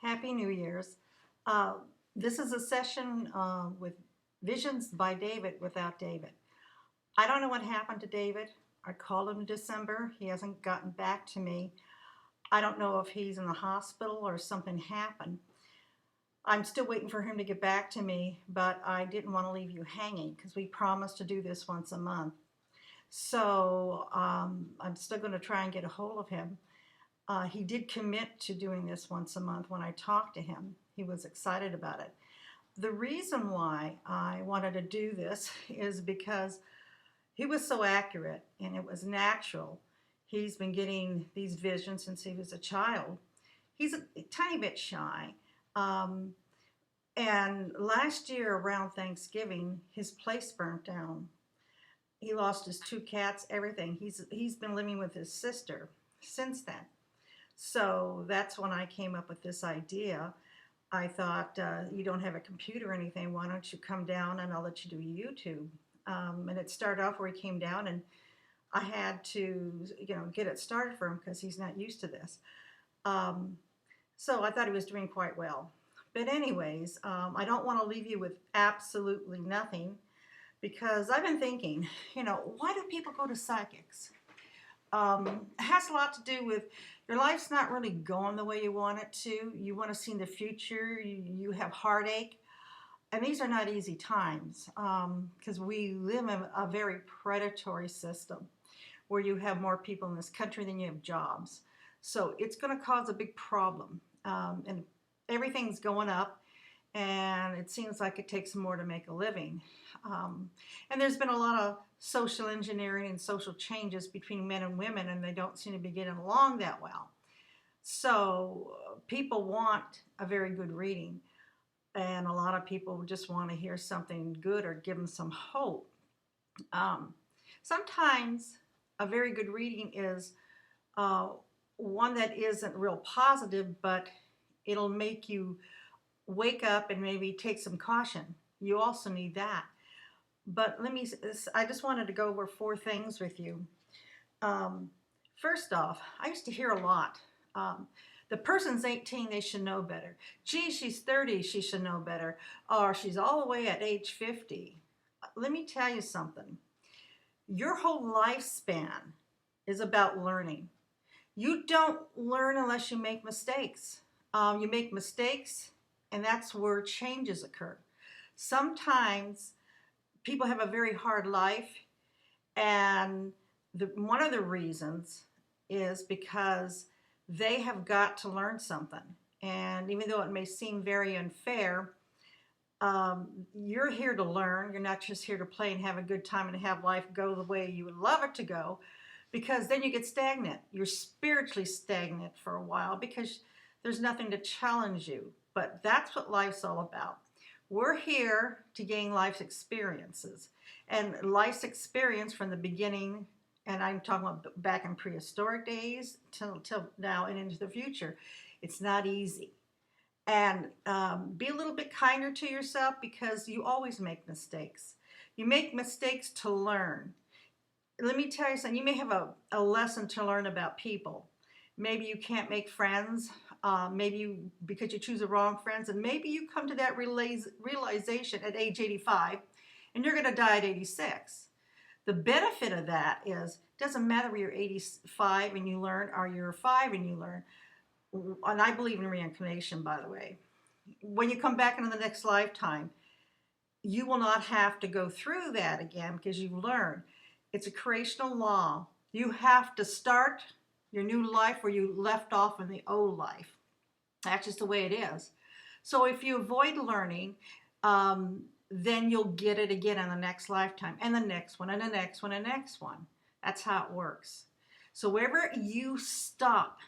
Happy New Year's. Uh, this is a session with Visions by David without David. I don't know what happened to David. I called him in December. He hasn't gotten back to me. I don't know if he's in the hospital or something happened. I'm still waiting for him to get back to me, but I didn't want to leave you hanging because we promised to do this once a month. So I'm still going to try and get a hold of him. He did commit to doing this once a month when I talked to him. He was excited about it. The reason why I wanted to do this is because he was so accurate and it was natural. He's been getting these visions since he was a child. He's a tiny bit shy. Um, and last year around Thanksgiving, his place burnt down. He lost his two cats, everything. He's been living with his sister since then. So that's when I came up with this idea. I thought, you don't have a computer or anything. Why don't you come down and I'll let you do YouTube? And it started off where he came down, and I had to, get it started for him because he's not used to this. Um, so I thought he was doing quite well. But anyways, I don't want to leave you with absolutely nothing because I've been thinking, why do people go to psychics? It has a lot to do with your life's not really going the way you want it to. You want to see in the future. You have heartache. And these are not easy times because we live in a very predatory system where you have more people in this country than you have jobs. So it's going to cause a big problem. And everything's going up, and it seems like it takes more to make a living. And there's been a lot of social engineering and social changes between men and women, and they don't seem to be getting along that well. So people want a very good reading, and a lot of people just want to hear something good or give them some hope. Um, Sometimes a very good reading is uh, one that isn't real positive, but it'll make you wake up and maybe take some caution. You also need that. But I just wanted to go over four things with you. Um, First off, I used to hear a lot. Um, the person's 18, they should know better. Gee, she's 30, she should know better. Or she's all the way at age 50. Let me tell you something. Your whole lifespan is about learning. You don't learn unless you make mistakes. You make mistakes, and that's where changes occur. Sometimes people have a very hard life, and one of the reasons is because they have got to learn something. And even though it may seem very unfair, you're here to learn. You're not just here to play and have a good time and have life go the way you would love it to go, because then you get stagnant. You're spiritually stagnant for a while because there's nothing to challenge you. But that's what life's all about. We're here to gain life's experiences. And life's experience from the beginning, and I'm talking about back in prehistoric days till now and into the future, it's not easy. And be a little bit kinder to yourself because you always make mistakes. You make mistakes to learn. Let me tell you something. You may have a lesson to learn about people. Maybe you can't make friends. Because you choose the wrong friends, and maybe you come to that realization at age 85 and you're going to die at 86. The benefit of that is it doesn't matter whether you're 85 and you learn or you're 5 and you learn. And I believe in reincarnation, by the way. When you come back into the next lifetime, you will not have to go through that again because you've learned. It's a creational law. You have to start your new life where you left off in the old life. That's just the way it is. So if you avoid learning, then you'll get it again in the next lifetime, and the next one, and the next one, and the next one. That's how it works. So wherever you stop,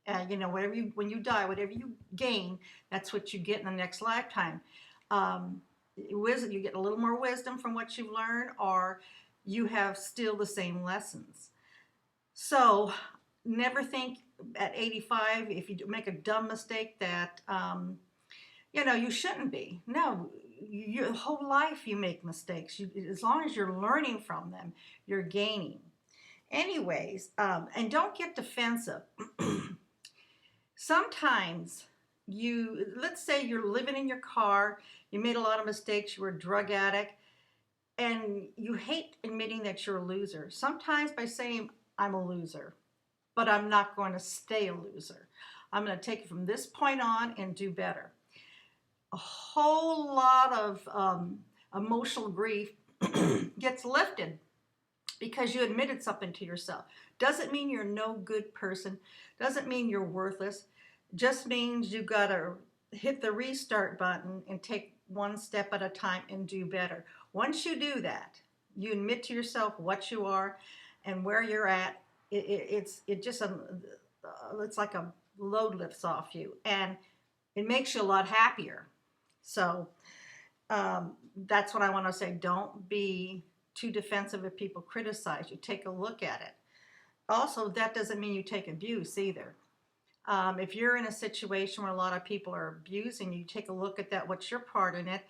when you die, whatever you gain, that's what you get in the next lifetime. Wisdom, you get a little more wisdom from what you've learned, or you have still the same lessons. So never think at 85 if you make a dumb mistake that you shouldn't be. No, your whole life you make mistakes. As long as you're learning from them, you're gaining. Anyways, and don't get defensive. Sometimes let's say you're living in your car, you made a lot of mistakes, you were a drug addict, and you hate admitting that you're a loser. Sometimes by saying, I'm a loser, but I'm not going to stay a loser. I'm going to take it from this point on and do better. A whole lot of emotional grief gets lifted because you admitted something to yourself. Doesn't mean you're no good person, doesn't mean you're worthless, just means you got to hit the restart button and take one step at a time and do better. Once you do that, you admit to yourself what you are and where you're at. It's like a load lifts off you, and it makes you a lot happier. So that's what I want to say. Don't be too defensive if people criticize you. Take a look at it. Also, that doesn't mean you take abuse either. If you're in a situation where a lot of people are abusing you, take a look at that. What's your part in it?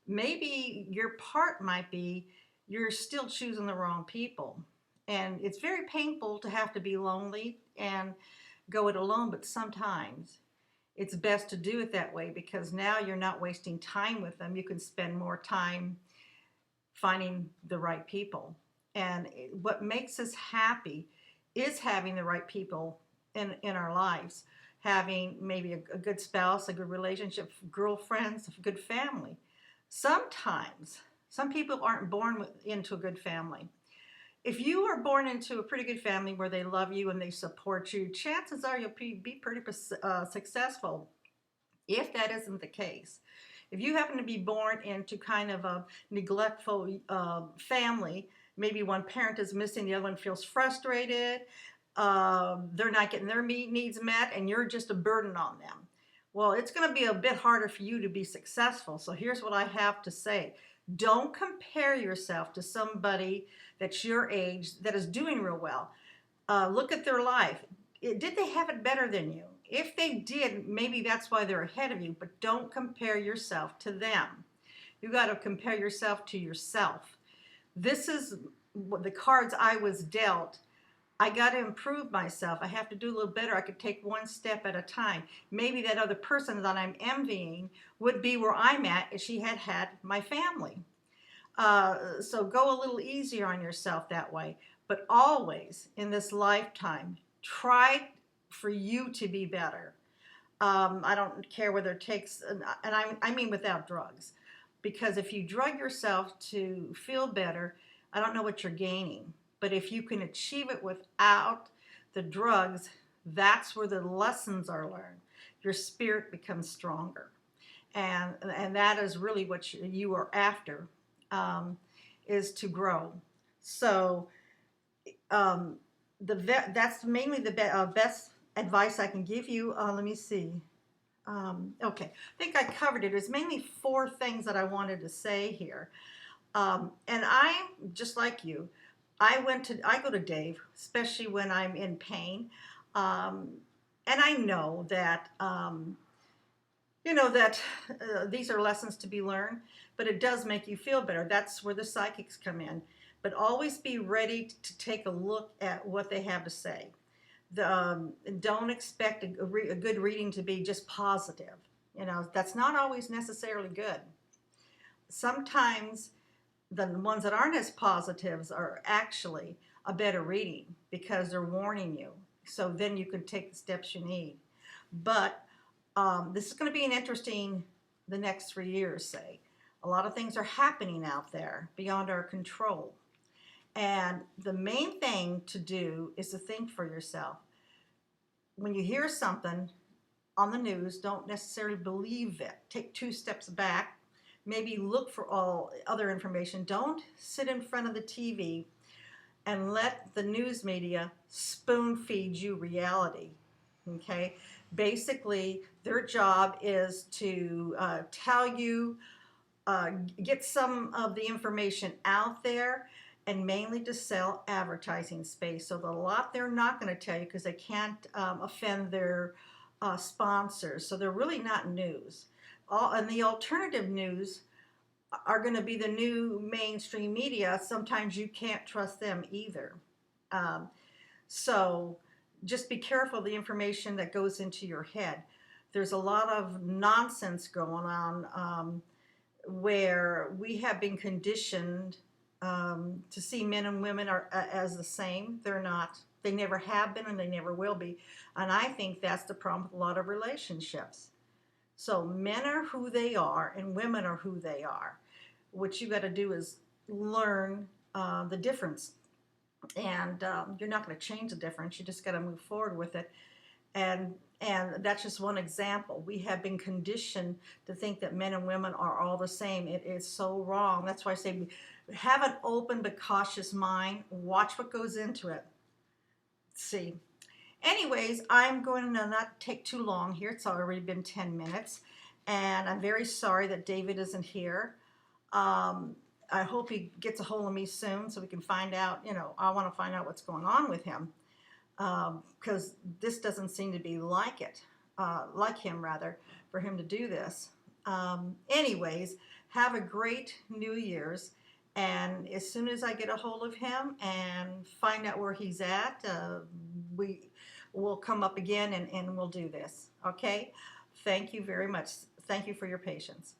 Maybe your part might be you're still choosing the wrong people. And it's very painful to have to be lonely and go it alone, but sometimes it's best to do it that way because now you're not wasting time with them. You can spend more time finding the right people. And what makes us happy is having the right people in our lives, having maybe a good spouse, a good relationship, girlfriends, a good family. Sometimes, some people aren't born into a good family. If you are born into a pretty good family where they love you and they support you, chances are you'll be pretty successful. If that isn't the case, if you happen to be born into kind of a neglectful family, maybe one parent is missing, the other one feels frustrated, they're not getting their needs met, and you're just a burden on them. Well, it's going to be a bit harder for you to be successful. So here's what I have to say. Don't compare yourself to somebody that's your age that is doing real well. Look at their life. Did they have it better than you? If they did, maybe that's why they're ahead of you, but don't compare yourself to them. You got to compare yourself to yourself. This is the cards I was dealt. I got to improve myself. I have to do a little better. I could take one step at a time. Maybe that other person that I'm envying would be where I'm at if she had had my family. So go a little easier on yourself that way. But always in this lifetime, try for you to be better. I don't care whether it takes, I mean without drugs. Because if you drug yourself to feel better, I don't know what you're gaining. But if you can achieve it without the drugs, that's where the lessons are learned. Your spirit becomes stronger. And that is really what you are after, is to grow. So that's mainly the best advice I can give you. Let me see. Okay, I think I covered it. There's mainly 4 things that I wanted to say here. And I, just like you, I go to Dave, especially when I'm in pain. And I know that, these are lessons to be learned, but it does make you feel better. That's where the psychics come in. But always be ready to take a look at what they have to say. Don't expect a good reading to be just positive. That's not always necessarily good. Sometimes the ones that aren't as positives are actually a better reading because they're warning you. So then you can take the steps you need. But this is going to be the next 3 years, say. A lot of things are happening out there beyond our control. And the main thing to do is to think for yourself. When you hear something on the news, don't necessarily believe it. Take 2 steps back. Maybe look for all other information. Don't sit in front of the TV and let the news media spoon feed you reality. Okay? Basically, their job is to tell you, get some of the information out there, and mainly to sell advertising space. So a lot they're not going to tell you because they can't offend their sponsors. So they're really not news. And the alternative news are going to be the new mainstream media. Sometimes you can't trust them either. So just be careful of the information that goes into your head. there's a lot of nonsense going on, where we have been conditioned to see men and women are as the same. They're not. They never have been, and they never will be. And I think that's the problem with a lot of relationships. So men are who they are, and women are who they are. What you got to do is learn the difference, and you're not going to change the difference. You just got to move forward with it. And that's just one example. We have been conditioned to think that men and women are all the same. It is so wrong. That's why I say have an open but cautious mind. Watch what goes into it. See. Anyways, I'm going to not take too long here. It's already been 10 minutes. And I'm very sorry that David isn't here. I hope he gets a hold of me soon so we can find out, I want to find out what's going on with him. Because this doesn't seem to be like him rather, for him to do this. Anyways, have a great New Year's, and as soon as I get a hold of him and find out where he's at, we will come up again and we'll do this. Okay? Thank you very much. Thank you for your patience.